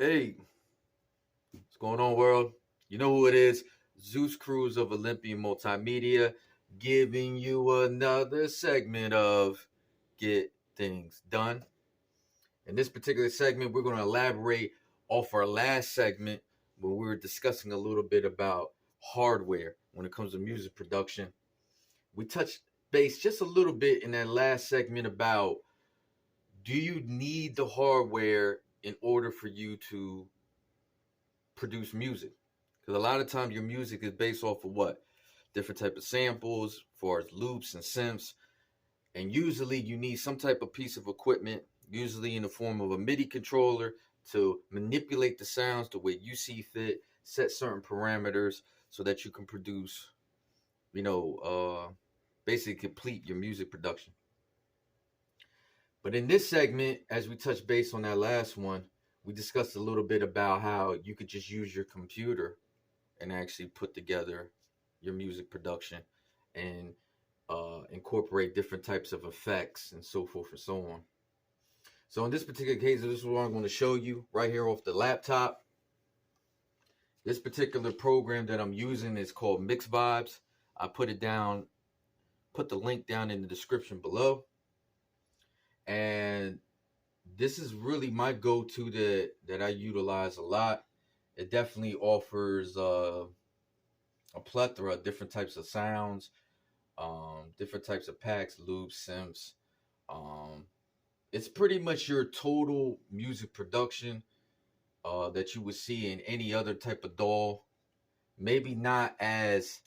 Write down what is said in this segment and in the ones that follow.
Hey, what's going on, world? You know who it is? Zeus Cruz of Olympian Multimedia, giving you another segment of Get Things Done. In this particular segment, we're going to elaborate off our last segment when we were discussing a little bit about hardware when it comes to music production. We touched base just a little bit in that last segment about do you need the hardware in order for you to produce music? Because a lot of times your music is based off of what? Different type of samples, as far as loops and synths. And usually you need some type of piece of equipment, usually in the form of a MIDI controller, to manipulate the sounds the way you see fit, set certain parameters so that you can produce, you know, basically complete your music production. But in this segment, as we touched base on that last one, we discussed a little bit about how you could just use your computer and actually put together your music production and incorporate different types of effects and so forth and so on. So in this particular case, this is what I'm going to show you right here off the laptop. This particular program that I'm using is called Mixvibes. I put the link down in the description below. And this is really my go-to that I utilize a lot. It definitely offers a plethora of different types of sounds, different types of packs, loops, synths. It's pretty much your total music production that you would see in any other type of DAW. Maybe not as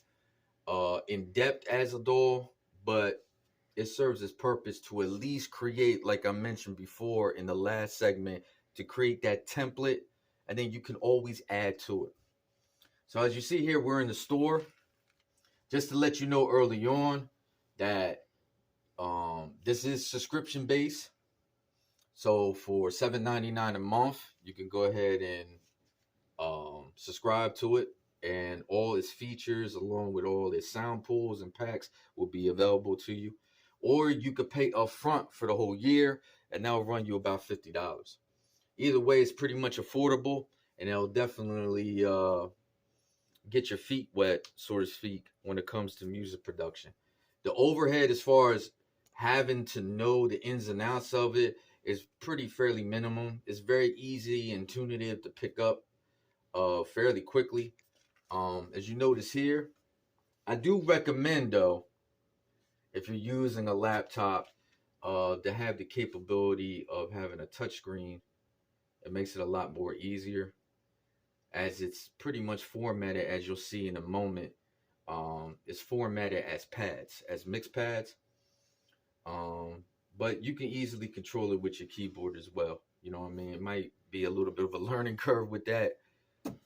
in depth as a DAW, but it serves its purpose to at least create, like I mentioned before in the last segment, to create that template, and then you can always add to it. So as you see here, we're in the store. Just to let you know early on that this is subscription based. So for $7.99 a month, you can go ahead and subscribe to it, and all its features along with all its sound pools and packs will be available to you. Or you could pay upfront for the whole year, and that'll run you about $50. Either way, it's pretty much affordable, and it'll definitely get your feet wet, so to speak, when it comes to music production. The overhead, as far as having to know the ins and outs of it, is pretty fairly minimum. It's very easy and intuitive to pick up fairly quickly. As you notice here, I do recommend, though, if you're using a laptop, to have the capability of having a touchscreen. It makes it a lot more easier, as it's pretty much formatted, as you'll see in a moment. It's formatted as pads, as mix pads. But you can easily control it with your keyboard as well. You know what I mean? It might be a little bit of a learning curve with that,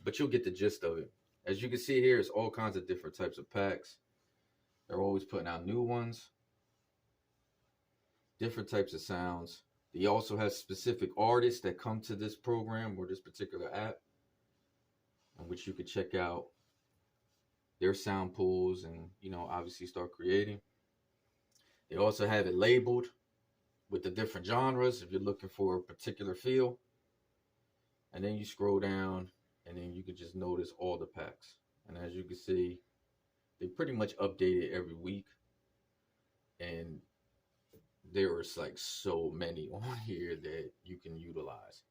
but you'll get the gist of it. As you can see here, it's all kinds of different types of packs. They're always putting out new ones, different types of sounds. They also have specific artists that come to this program or this particular app, in which you could check out their sound pools and, obviously start creating. They also have it labeled with the different genres if you're looking for a particular feel. And then you scroll down, and then you can just notice all the packs. And as you can see, they pretty much update it every week, and there is like so many on here that you can utilize.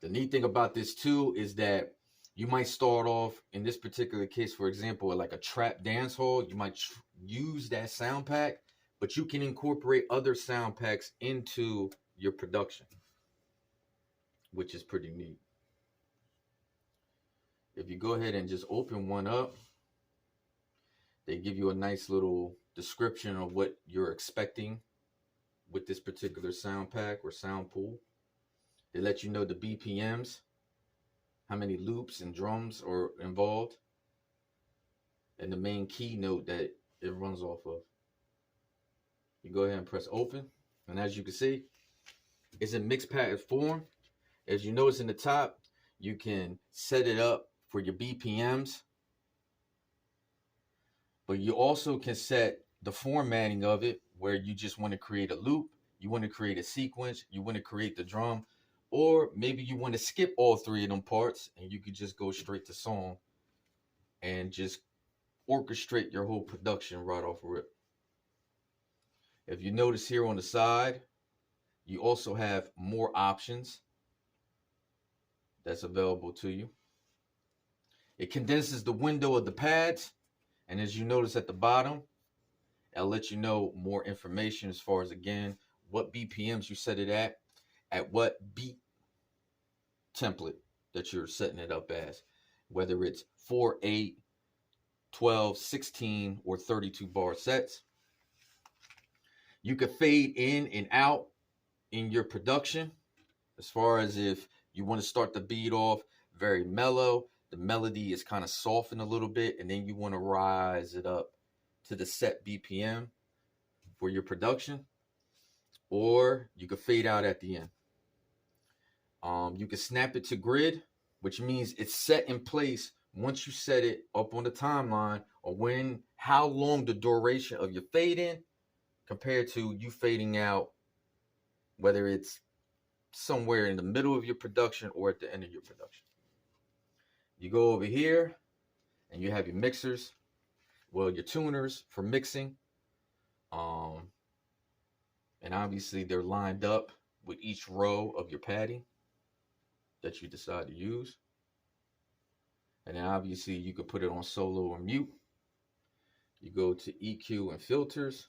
The neat thing about this too is that you might start off, in this particular case, for example, like a trap dance hall. You might use that sound pack, but you can incorporate other sound packs into your production, which is pretty neat. If you go ahead and just open one up, they give you a nice little description of what you're expecting with this particular sound pack or sound pool. They let you know the BPMs, how many loops and drums are involved, and the main keynote that it runs off of. You go ahead and press open, and as you can see, it's in mixed pad form. As you notice in the top, you can set it up for your BPMs, but you also can set the formatting of it, where you just want to create a loop, you want to create a sequence, you want to create the drum, Or maybe you want to skip all three of them parts and you could just go straight to song and just orchestrate your whole production right off of rip. If you notice here on the side, you also have more options that's available to you. It condenses the window of the pads, and as you notice at the bottom, it'll let you know more information as far as, again, what BPMs you set it at what beat template that you're setting it up as, whether it's 4, 8, 12, 16, or 32 bar sets. You can fade in and out in your production, as far as if you want to start the beat off very mellow, the melody is kind of softened a little bit, and then you want to rise it up to the set BPM for your production, or you can fade out at the end. You can snap it to grid, which means it's set in place once you set it up on the timeline, or how long the duration of your fade in compared to you fading out, whether it's somewhere in the middle of your production or at the end of your production. You go over here and you have your mixers, well, your tuners for mixing. And obviously they're lined up with each row of your padding that you decide to use. And then obviously you could put it on solo or mute. You go to EQ and filters.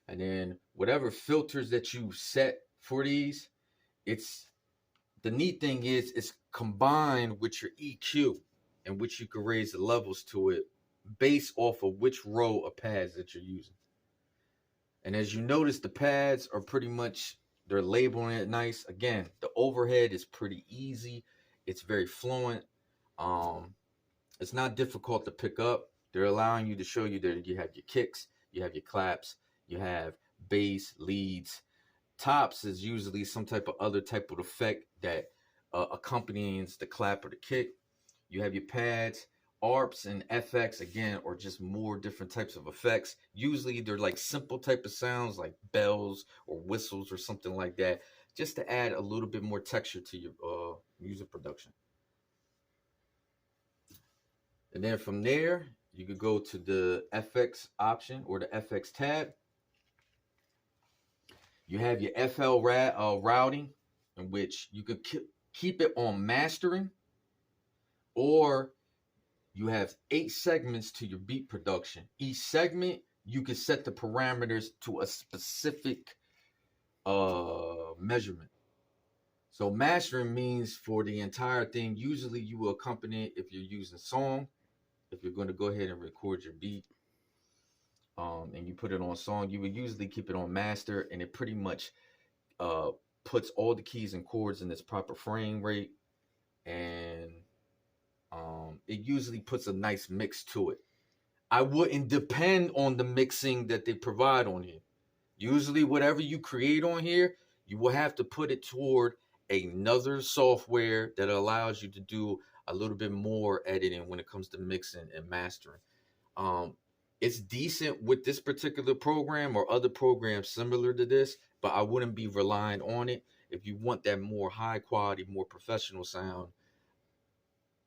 And then whatever filters that you set for these, the neat thing is it's combined with your EQ, in which you can raise the levels to it based off of which row of pads that you're using. And as you notice, the pads are pretty much, they're labeling it nice. Again, the overhead is pretty easy. It's very fluent. It's not difficult to pick up. They're allowing you to show you that you have your kicks, you have your claps, you have bass, leads. Tops is usually some type of other type of effect that accompanies the clap or the kick. You have your pads, ARPs and FX, again, or just more different types of effects. Usually they're like simple type of sounds like bells or whistles or something like that, just to add a little bit more texture to your music production. And then from there, you could go to the FX option or the FX tab. You have your FL routing, in which you could keep it on mastering, or you have 8 segments to your beat production. Each segment, you can set the parameters to a specific measurement. So mastering means for the entire thing, usually you will accompany it if you're using song. If you're going to go ahead and record your beat and you put it on song, you would usually keep it on master, and it pretty much puts all the keys and chords in its proper frame rate, and it usually puts a nice mix to it. I wouldn't depend on the mixing that they provide on here. Usually whatever you create on here, you will have to put it toward another software that allows you to do a little bit more editing when it comes to mixing and mastering. It's decent with this particular program or other programs similar to this, but I wouldn't be relying on it. If you want that more high quality, more professional sound,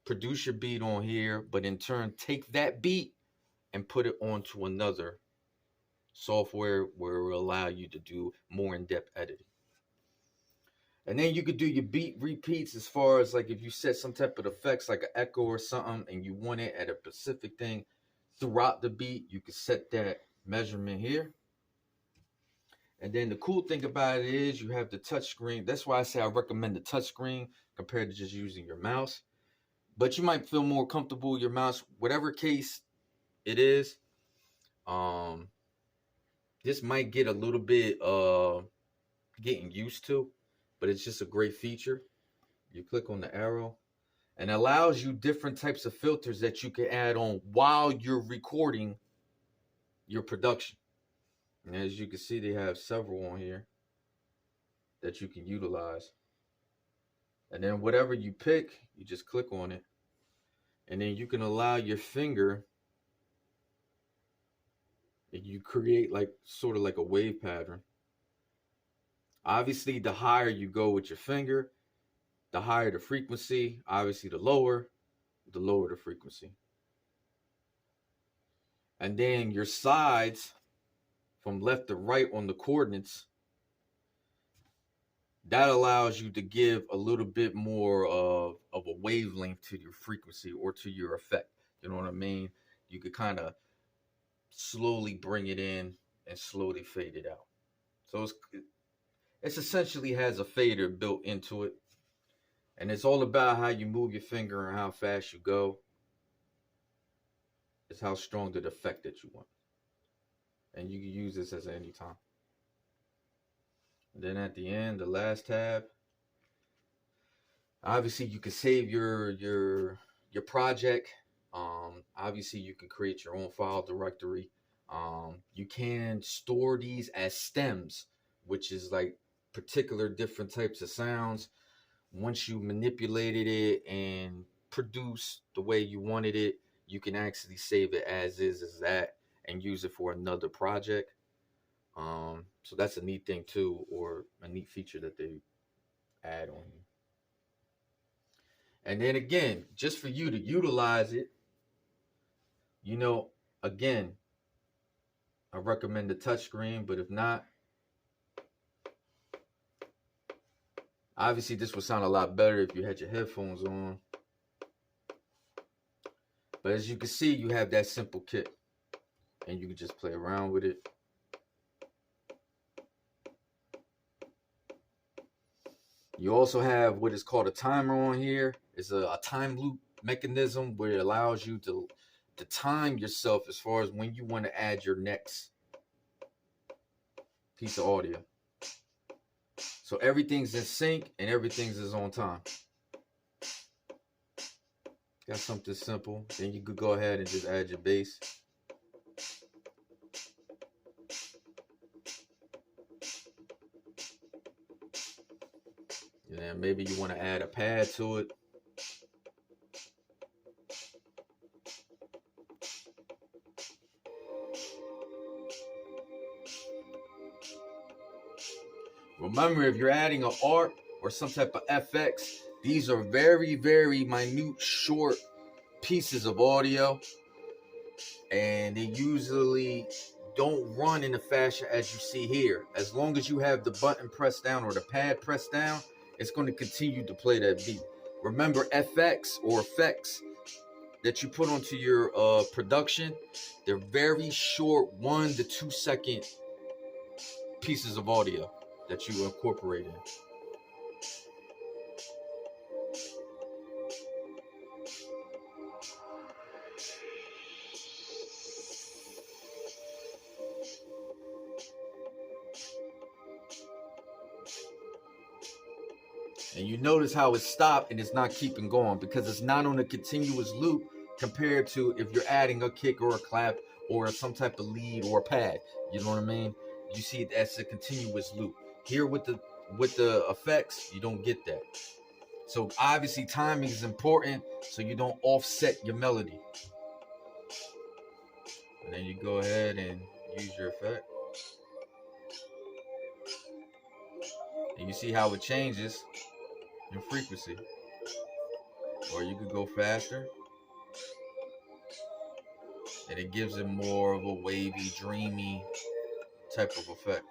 produce your beat on here, but in turn take that beat and put it onto another software where it will allow you to do more in-depth editing. And then you could do your beat repeats, as far as like if you set some type of effects like an echo or something and you want it at a specific thing throughout the beat, you can set that measurement here. And then the cool thing about it is you have the touch screen. That's why I say I recommend the touch screen compared to just using your mouse. But you might feel more comfortable with your mouse, whatever case it is. This might get a little bit getting used to, but it's just a great feature. You click on the arrow and it allows you different types of filters that you can add on while you're recording your production. And as you can see, they have several on here that you can utilize. And then whatever you pick, you just click on it. And then you can allow your finger, and you create like sort of like a wave pattern. Obviously, the higher you go with your finger, the higher the frequency. Obviously, the lower the frequency. And then your sides from left to right on the coordinates, that allows you to give a little bit more of a wavelength to your frequency or to your effect. You know what I mean? You could kind of slowly bring it in and slowly fade it out. So it's essentially has a fader built into it. And it's all about how you move your finger and how fast you go. It's how strong the effect that you want. And you can use this as any time. And then at the end, the last tab, obviously you can save your project. Obviously you can create your own file directory. You can store these as stems, which is like particular different types of sounds. Once you manipulated it and produced the way you wanted it, you can actually save it as that, and use it for another project. So that's a neat thing too, or a neat feature that they add on here. And then again, just for you to utilize it, again, I recommend the touchscreen, but if not, obviously this would sound a lot better if you had your headphones on. But as you can see, you have that simple kit, and you can just play around with it. You also have what is called a timer on here. It's a time loop mechanism where it allows you to time yourself as far as when you want to add your next piece of audio. So everything's in sync and everything's is on time. Got something simple. Then you could go ahead and just add your bass. And then maybe you want to add a pad to it. Remember, if you're adding an ARP or some type of FX, these are very, very minute, short pieces of audio. And they usually don't run in the fashion as you see here. As long as you have the button pressed down or the pad pressed down, it's going to continue to play that beat. Remember, FX or effects that you put onto your production, they're very short 1 to 2 second pieces of audio that you incorporate in. And you notice how it stopped and it's not keeping going because it's not on a continuous loop compared to if you're adding a kick or a clap or some type of lead or a pad. You know what I mean? You see it as a continuous loop. Here with the effects, you don't get that. So obviously timing is important so you don't offset your melody. And then you go ahead and use your effect. And you see how it changes in frequency. Or you could go faster. And it gives it more of a wavy, dreamy type of effect.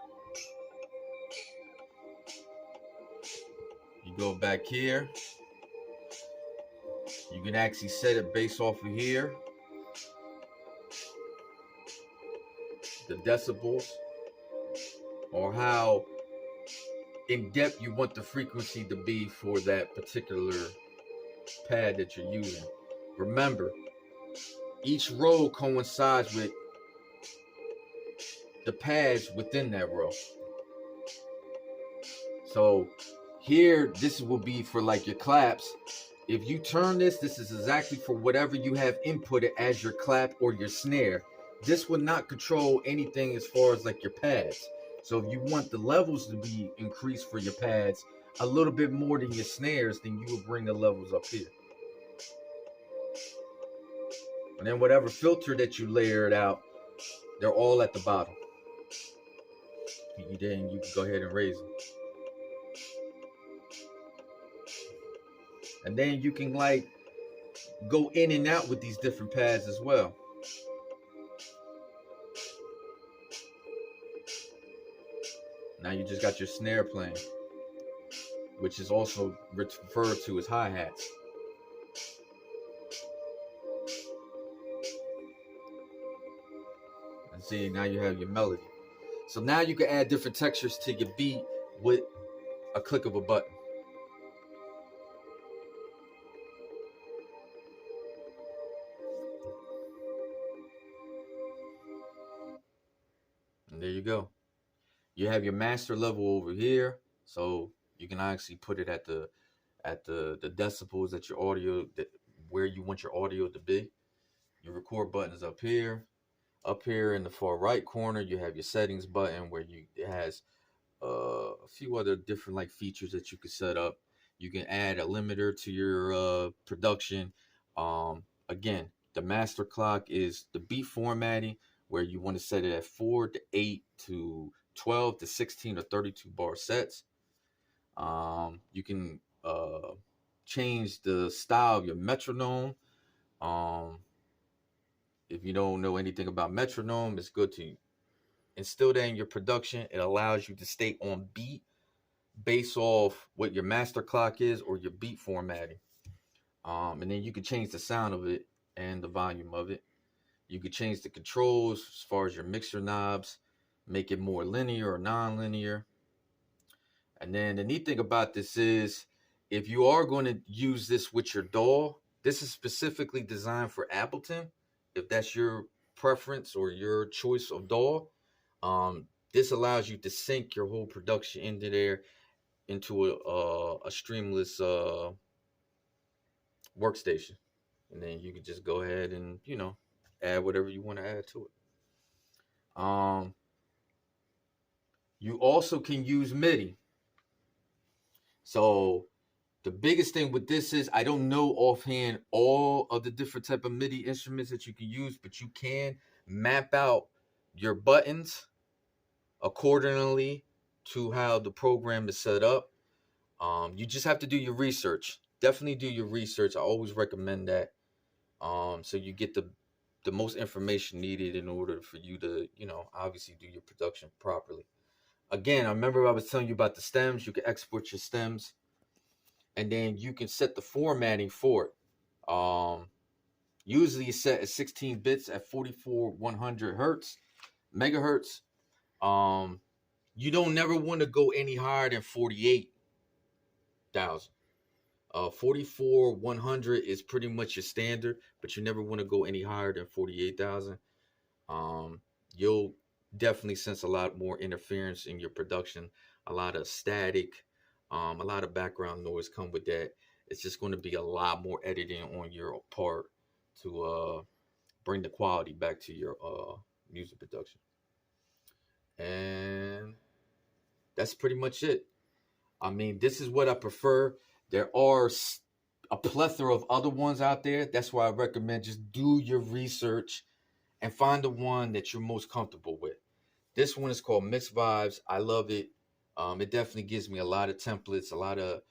You go back here. You can actually set it based off of here. The decibels. Or how in depth you want the frequency to be for that particular pad that you're using. Remember, each row coincides with the pads within that row. So here, this will be for like your claps. If you turn this is exactly for whatever you have inputted as your clap or your snare. This will not control anything as far as like your pads. So if you want the levels to be increased for your pads a little bit more than your snares, then you will bring the levels up here. And then whatever filter that you layered out, they're all at the bottom. Then you can go ahead and raise them. And then you can like go in and out with these different pads as well. Now you just got your snare playing, which is also referred to as hi-hats. And see, now you have your melody. So now you can add different textures to your beat with a click of a button. And there you go. You have your master level over here, so you can actually put it at the decibels that your audio, where you want your audio to be. Your record button is up here. Up here in the far right corner, you have your settings button where it has a few other different like features that you can set up. You can add a limiter to your production. Again, the master clock is the beat formatting, where you want to set it at 4 to 8 to 12 to 16 or 32 bar sets. You can change the style of your metronome. If you don't know anything about metronome, it's good to instill that in your production. It allows you to stay on beat based off what your master clock is or your beat formatting. And then you can change the sound of it and the volume of it. You could change the controls as far as your mixer knobs, make it more linear or non-linear. And then the neat thing about this is, if you are going to use this with your DAW, this is specifically designed for Ableton. If that's your preference or your choice of DAW, this allows you to sync your whole production into there, into a streamless workstation. And then you can just go ahead and, add whatever you want to add to it. You also can use MIDI. So the biggest thing with this is, I don't know offhand all of the different type of MIDI instruments that you can use, but you can map out your buttons accordingly to how the program is set up. You just have to do your research. Definitely do your research. I always recommend that. So you get the most information needed in order for you to, obviously do your production properly. Again, I remember I was telling you about the stems. You can export your stems, and then you can set the formatting for it. Usually it's set at 16 bits at 44,100 megahertz. You don't never want to go any higher than 48,000. 44,100 is pretty much your standard, but you never want to go any higher than 48,000. You'll definitely sense a lot more interference in your production, a lot of static, a lot of background noise come with that. It's just going to be a lot more editing on your part to bring the quality back to your music production. And that's pretty much it. I mean, this is what I prefer. There are a plethora of other ones out there. That's why I recommend just do your research and find the one that you're most comfortable with. This one is called Mixvibes. I love it. It definitely gives me a lot of templates, a lot of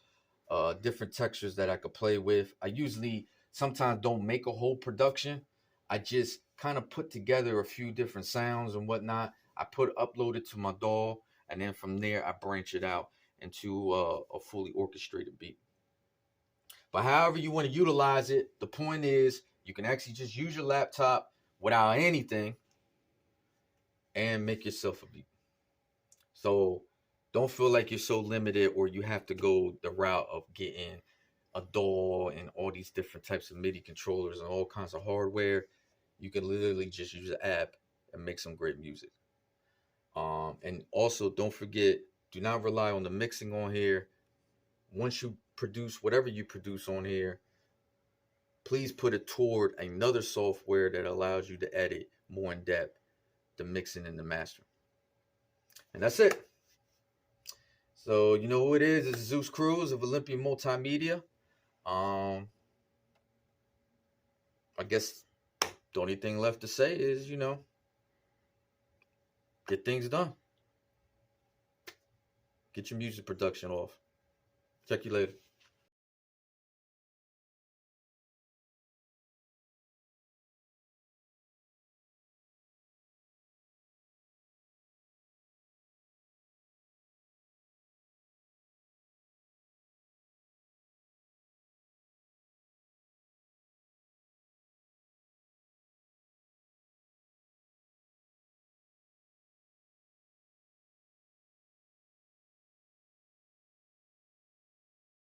different textures that I could play with. I usually sometimes don't make a whole production. I just kind of put together a few different sounds and whatnot. I upload it to my DAW, and then from there I branch it out into a fully orchestrated beat. But however you want to utilize it, the point is you can actually just use your laptop without anything and make yourself a beat. So don't feel like you're so limited, or you have to go the route of getting a DAW and all these different types of MIDI controllers and all kinds of hardware. You can literally just use an app and make some great music. And also don't forget, do not rely on the mixing on here. Once you produce whatever you produce on here, please put it toward another software that allows you to edit more in depth the mixing and the mastering. And that's it. So you know who it is. It's Zeus Cruz of Olympia Multimedia. I guess the only thing left to say is, get things done. Get your music production off. Check you later.